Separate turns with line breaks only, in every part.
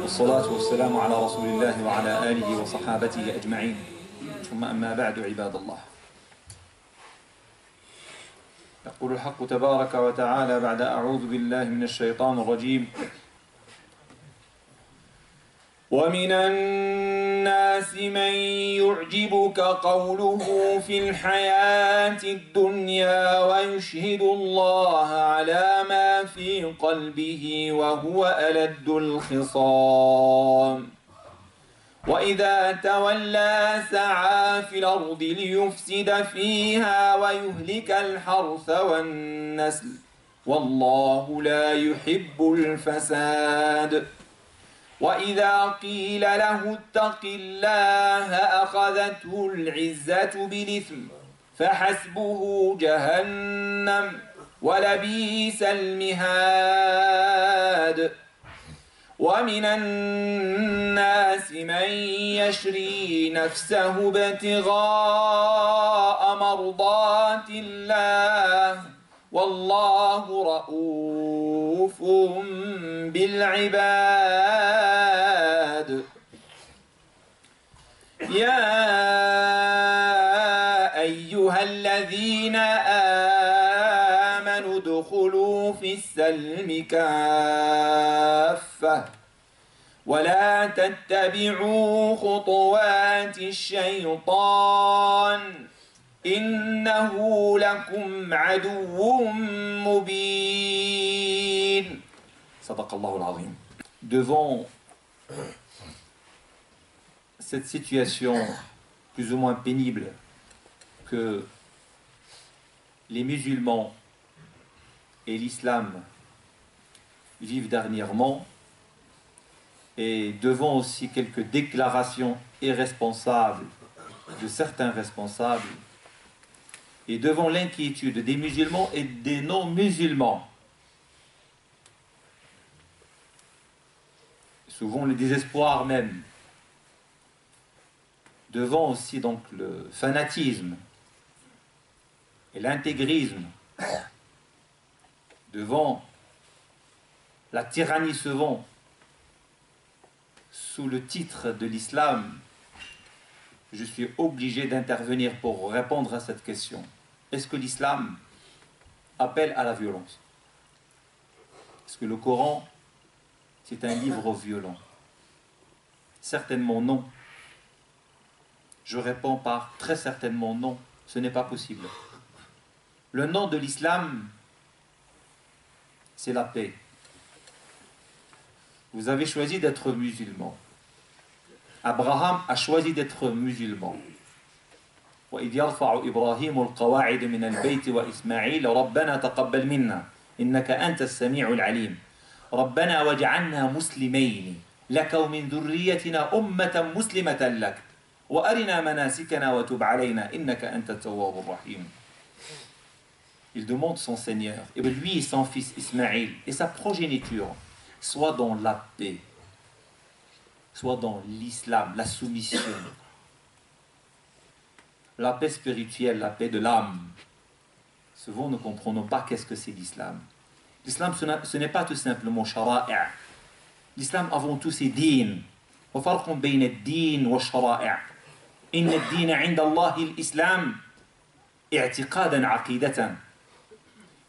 والصلاة والسلام على رسول الله وعلى آله وصحابته أجمعين ثم أما بعد عباد الله يقول الحق تبارك وتعالى بعد أعوذ بالله من الشيطان الرجيم ومن الناس من يعجبك قوله في الحياة الدنيا ويشهد الله على ما في قلبه وهو ألد الخصام وإذا تولى سعى في الأرض ليفسد فيها ويهلك الحرث والنسل والله لا يحب الفساد وإذا قيل له اتق الله أخذته العزة بالإثم فحسبه جهنم ولبئس المهاد ومن الناس من يشري نفسه ابتغاء مرضات الله والله رؤوف بالعباد يا أيها الذين آمنوا ادخلوا في السلم كافة ولا تتبعوا خطوات الشيطان إنه لكم عدو مبين صدق الله العظيم. Devant cette situation plus ou moins pénible que les musulmans et l'islam vivent dernièrement, et devant aussi quelques déclarations irresponsables de certains responsables, et devant l'inquiétude des musulmans et des non-musulmans, souvent le désespoir même, devant aussi donc le fanatisme et l'intégrisme, devant la tyrannie souvent sous le titre de l'islam, je suis obligé d'intervenir pour répondre à cette question. Est-ce que l'islam appelle à la violence? Est-ce que le Coran, c'est un livre violent? Certainement non. Je réponds par très certainement non. Ce n'est pas possible. Le nom de l'islam, c'est la paix. Vous avez choisi d'être musulman. Abraham a choisi d'être musulman. وإذ يرفع إبراهيم القواعد من البيت وإسماعيل ربنا تقبل منا إنك أنت السميع العليم ربنا واجعلنا مسلمين لك ومن ذريتنا أمة مسلمة لك وأرنا مناسكنا وتب علينا إنك أنت التواب الرحيم. Il demande son Seigneur, et lui et son fils Ismaïl et sa progéniture soient dans la paix, soit dans l'islam, la soumission, la paix spirituelle, la paix de l'âme. Souvent, nous ne comprenons pas qu'est-ce que c'est l'islam. L'islam, ce n'est pas tout simplement shara'a. L'islam, avant tout, c'est din. وفرق بين الدين والشرائع. إن الدين عند الله الإسلام اعتقادا عقيدة.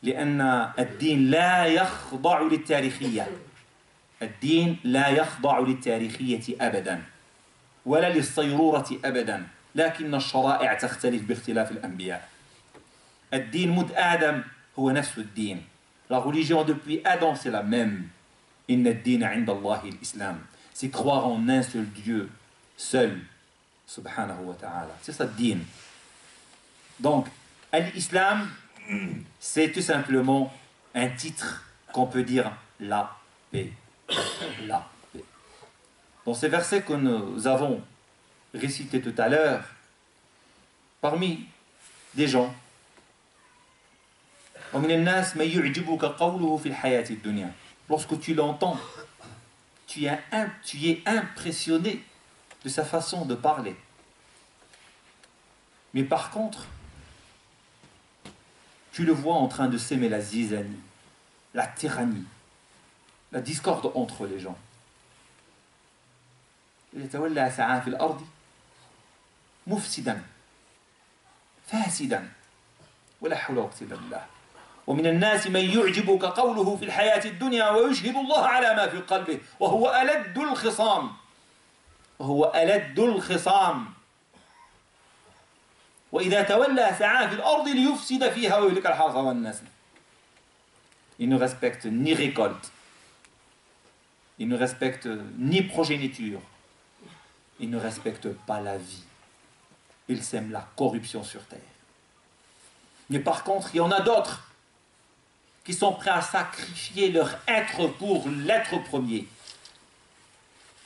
لأن الدين لا يخضع للتاريخية. الدين لا يخضع للتاريخية أبدا ولا للصيرورة أبدا لكن الشرائع تختلف باختلاف الأنبياء. الدين منذ آدم هو نفس الدين. La religion depuis Adam c'est la même. إن الدين عند الله الإسلام. C'est croire en un seul Dieu, seul, subhanahu wa ta'ala. C'est ça le din. Donc, l'islam, c'est tout simplement un titre qu'on peut dire la paix. La paix. Dans ces versets que nous avons récités tout à l'heure, parmi des gens. ومن الناس من يعجبك قوله في الحياة الدنيا. Lorsque tu l'entends, tu es impressionné de sa façon de parler. Mais par contre, tu le vois en train de s'aimer la zizanie, la tyrannie, la discorde entre les gens. يتولى سعى في الأرض مفسدا فاسدا ولا حول ولا قوة إلا بالله. ومن الناس من يعجبك قوله في الحياة الدنيا ويشهد الله على ما في قلبه وهو ألد الخصام. وهو ألد الخصام. وإذا تولى سعى في الأرض ليفسد فيها ويهلك الحرث والنسل. Il ne respecte ni récolte, il ne respecte ni progéniture, il ne respecte pas la vie. Il sème la corruption sur terre. Mais par contre, il y en a d'autres qui sont prêts à sacrifier leur être pour l'être premier,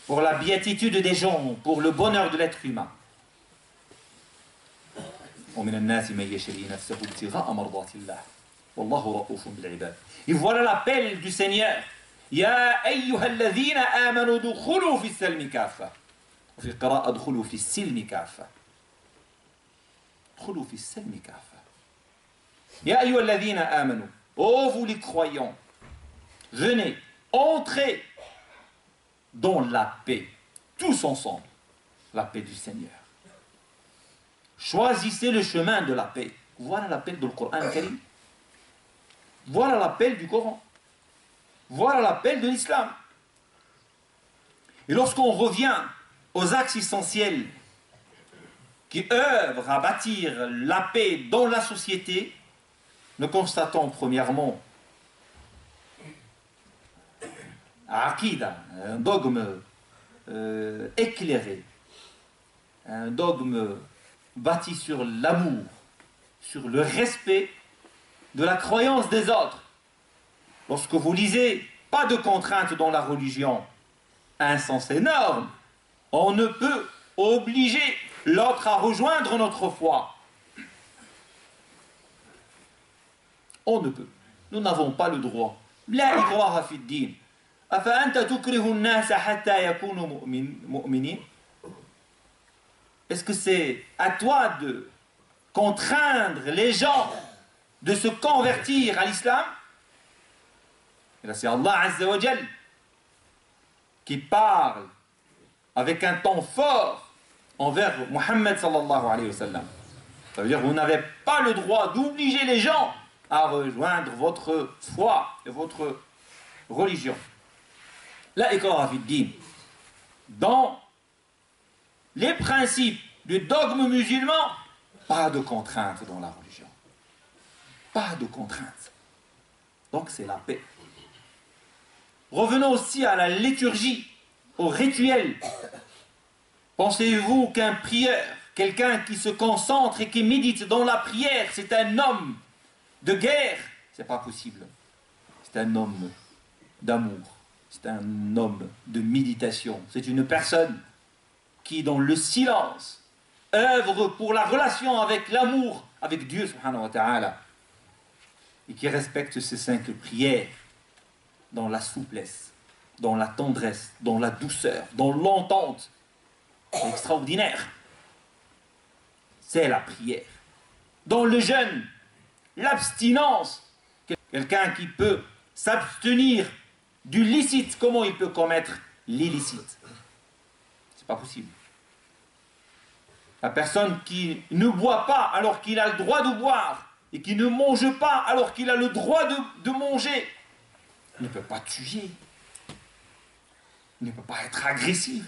pour la béatitude des gens, pour le bonheur de l'être humain. Et voilà l'appel du Seigneur. Ya ayyuhalladhina amanu dukhulu fi as-silmi kaffa. وفي قراءة ادخلوا في السلم كافة. ادخلوا في السلم كافة. يا أيها الذين آمنوا. Ô vous les croyants, venez, entrez dans la paix, tous ensemble, la paix du Seigneur. Choisissez le chemin de la paix. Voilà l'appel du Coran Karim. Voilà l'appel du Coran. Voilà l'appel de l'islam. Et lorsqu'on revient aux axes essentiels qui œuvrent à bâtir la paix dans la société, nous constatons premièrement Aqida, un dogme éclairé, un dogme bâti sur l'amour, sur le respect de la croyance des autres. Lorsque vous lisez, pas de contrainte dans la religion, un sens énorme. On ne peut obliger l'autre à rejoindre notre foi. On ne peut. Nous n'avons pas le droit. La ikraha fi ddin. Afa anta tukrihu an-nas hatta yakunu mu'minin. Est-ce que c'est à toi de contraindre les gens de se convertir à l'islam? Et là, c'est Allah Azza wa Jal qui parle avec un ton fort envers Muhammad sallallahu alayhi wa sallam. Ça veut dire que vous n'avez pas le droit d'obliger les gens à rejoindre votre foi et votre religion. La ikraha fi ddin. Dans les principes du dogme musulman, pas de contrainte dans la religion. Pas de contrainte. Donc c'est la paix. Revenons aussi à la liturgie, au rituel. Pensez-vous qu'un prieur, quelqu'un qui se concentre et qui médite dans la prière, c'est un homme de guerre? C'est pas possible. C'est un homme d'amour. C'est un homme de méditation. C'est une personne qui, dans le silence, œuvre pour la relation avec l'amour, avec Dieu, subhanahu wa ta'ala, et qui respecte ses 5 prières dans la souplesse, dans la tendresse, dans la douceur, dans l'entente. C'est extraordinaire. C'est la prière. Dans le jeûne, l'abstinence. Quelqu'un qui peut s'abstenir du licite, comment il peut commettre l'illicite? C'est pas possible. La personne qui ne boit pas alors qu'il a le droit de boire et qui ne mange pas alors qu'il a le droit de manger ne peut pas tuer, ne peut pas être agressif.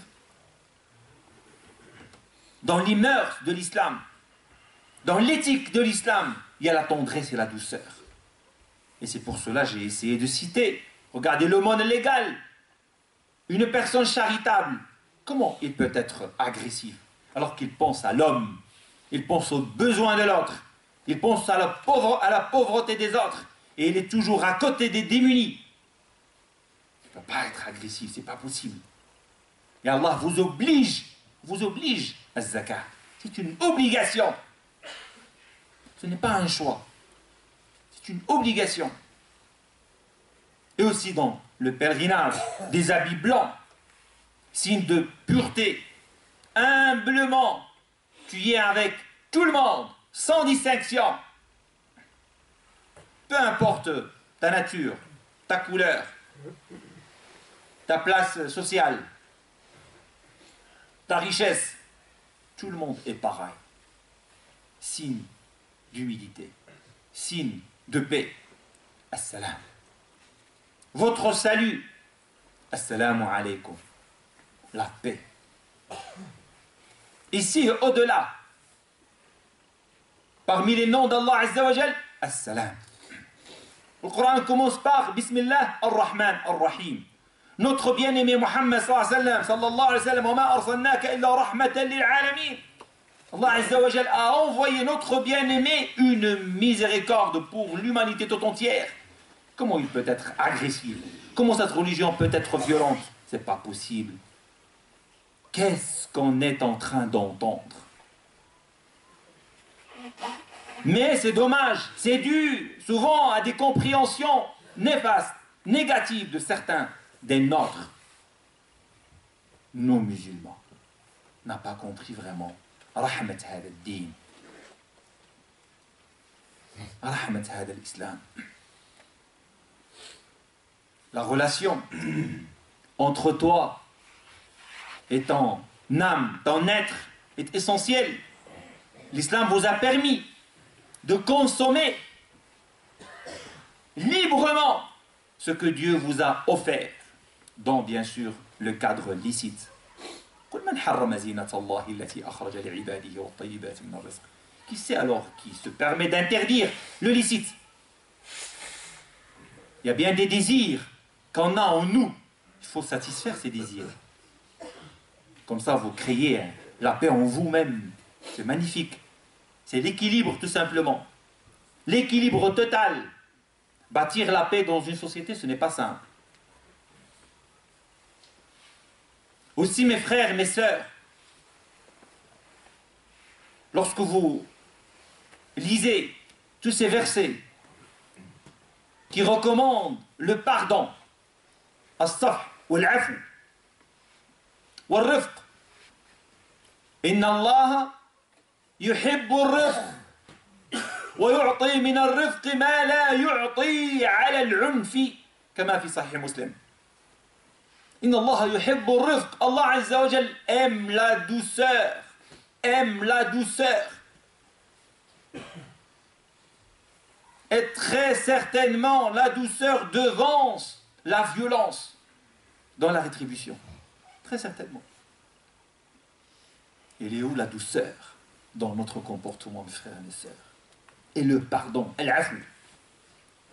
Dans les mœurs de l'islam, dans l'éthique de l'islam, il y a la tendresse et la douceur. Et c'est pour cela que j'ai essayé de citer. Regardez le monde légal. Une personne charitable, comment il peut être agressif alors qu'il pense à l'homme, il pense aux besoins de l'autre, il pense à la pauvreté des autres, et il est toujours à côté des démunis. Il ne peut pas être agressif, c'est pas possible. Et Allah vous oblige à zakat. C'est une obligation. Ce n'est pas un choix. C'est une obligation. Et aussi dans le pèlerinage, des habits blancs, signe de pureté. Humblement, tu y es avec tout le monde, sans distinction. Peu importe ta nature, ta couleur, ta place sociale, ta richesse, tout le monde est pareil. Signe d'humilité, signe de paix. Assalam. Votre salut, assalamu alaykum, la paix. Ici, au-delà, parmi les noms d'Allah Azza wa Jal, Assalam. Le Coran commence par Bismillah ar-Rahman ar-Rahim. Notre bien-aimé Muhammad sallallahu alayhi wa sallam, wa ma arsalnaka illa rahmatan lil alamin. Allah Azza wa Jal a envoyé notre bien-aimé une miséricorde pour l'humanité tout entière. Comment il peut être agressif? Comment cette religion peut être violente? C'est pas possible. Qu'est-ce qu'on est en train d'entendre? Mais c'est dommage, c'est dû souvent à des compréhensions néfastes, négatives de certains des nôtres. Nos musulmans n'ont pas compris vraiment rahmat hada ad-din, rahmat hada al-islam. La relation entre toi et ton âme, ton être est essentielle. L'islam vous a permis de consommer librement ce que Dieu vous a offert, dans bien sûr le cadre licite. Qui c'est alors qui se permet d'interdire le licite? Il y a bien des désirs qu'on a en nous. Il faut satisfaire ces désirs. Comme ça, vous créez la paix en vous-même. C'est magnifique. C'est l'équilibre, tout simplement. L'équilibre total. Bâtir la paix dans une société, ce n'est pas simple. Aussi, mes frères, mes sœurs, lorsque vous lisez tous ces versets qui recommandent le pardon, as-safh wal-'afw wal-rifq, inna Allah yuhibbu ar-rifq wa yu'ti min ar-rifq ma la yu'ti 'ala al-'unfi kama fi sahih Muslim. Inna Allah yuhibbu ar-rifq. Allah Azza wa Jal aime la douceur, aime la douceur. Et très certainement, la douceur devance la violence dans la rétribution. Très certainement. Il est où la douceur dans notre comportement, mes frères et mes sœurs? Et le pardon, al-'afw.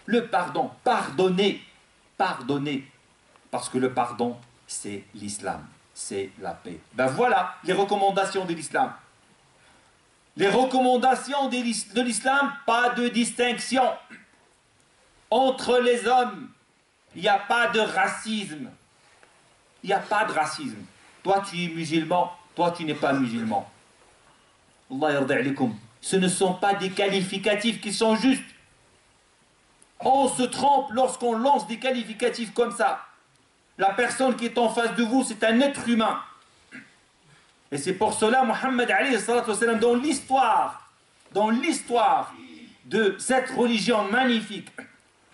Le pardon, pardonner, pardonner. Parce que le pardon, c'est l'islam, c'est la paix. Ben voilà les recommandations de l'islam. Les recommandations de l'islam, pas de distinction entre les hommes. Il n'y a pas de racisme. Il n'y a pas de racisme. Toi, tu es musulman, toi, tu n'es pas musulman. Allah yarda alaykoum. Ce ne sont pas des qualificatifs qui sont justes. On se trompe lorsqu'on lance des qualificatifs comme ça. La personne qui est en face de vous, c'est un être humain. Et c'est pour cela, Muhammad alayhi salatu wassalam, dans l'histoire de cette religion magnifique,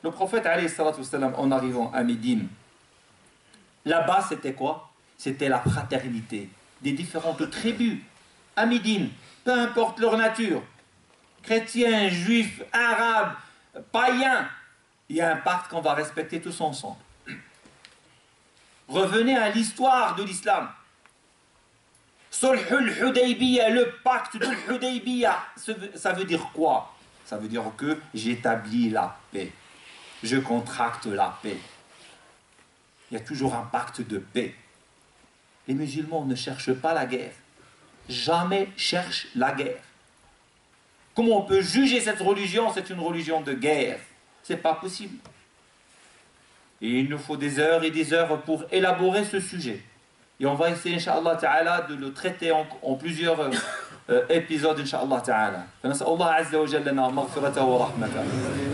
le prophète alayhi salatu wassalam, en arrivant à Médine, là-bas, c'était quoi? C'était la fraternité des différentes tribus à Médine, peu importe leur nature, chrétiens, juifs, arabes, païens, il y a un pacte qu'on va respecter tous ensemble. Revenez à l'histoire de l'islam. Sulhul Hudaybiya, le pacte de Hudaybiya, ça veut dire quoi? Ça veut dire que j'établis la paix. Je contracte la paix. Il y a toujours un pacte de paix. Les musulmans ne cherchent pas la guerre. Jamais cherchent la guerre. Comment on peut juger cette religion? C'est une religion de guerre. C'est pas possible. Et il nous faut des heures et des heures pour élaborer ce sujet. Et on va essayer, Inch'Allah Ta'ala, de le traiter en plusieurs épisode إن شاء الله تعالى. فنسأل الله عز وجل لنا مغفرته ورحمته.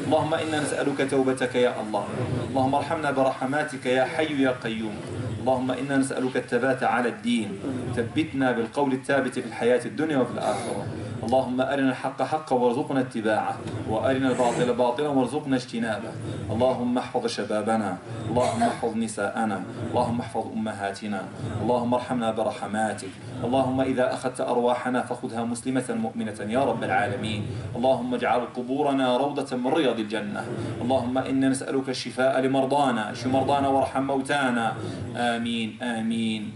اللهم إنا نسألك توبتك يا الله. اللهم ارحمنا برحماتك يا حي يا قيوم. اللهم إنا نسألك الثبات على الدين. ثبتنا بالقول الثابت في الحياة الدنيا وفي الآخرة. اللهم أرنا الحق حقا وارزقنا اتباعه، وأرنا الباطل باطلا وارزقنا اجتنابه. اللهم احفظ شبابنا، اللهم احفظ نساءنا، اللهم احفظ أمهاتنا، اللهم ارحمنا برحماتك. اللهم إذا أخذت أرواحنا فخذها مسلمة مؤمنة يا رب العالمين. اللهم اجعل قبورنا روضة من رياض الجنة. اللهم إنا نسألك الشفاء لمرضانا، اشف مرضانا وارحم موتانا. آمين آمين.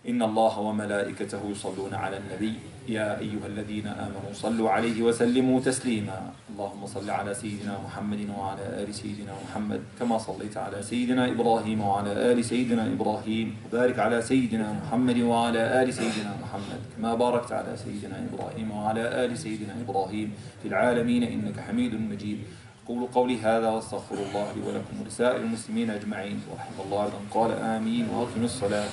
إن الله وملائكته يصلون على النبي يا أيها الذين آمنوا صلوا عليه وسلموا تسليما. اللهم صل على سيدنا محمد وعلى آل سيدنا محمد كما صليت على سيدنا إبراهيم وعلى آل سيدنا إبراهيم، وبارك على سيدنا محمد وعلى آل سيدنا محمد كما باركت على سيدنا إبراهيم وعلى آل سيدنا إبراهيم في العالمين إنك حميد مجيد. أقول قولي هذا واستغفر الله لي ولكم ولسائر المسلمين أجمعين، ورحمة الله أيضا قال آمين وأقم الصلاة.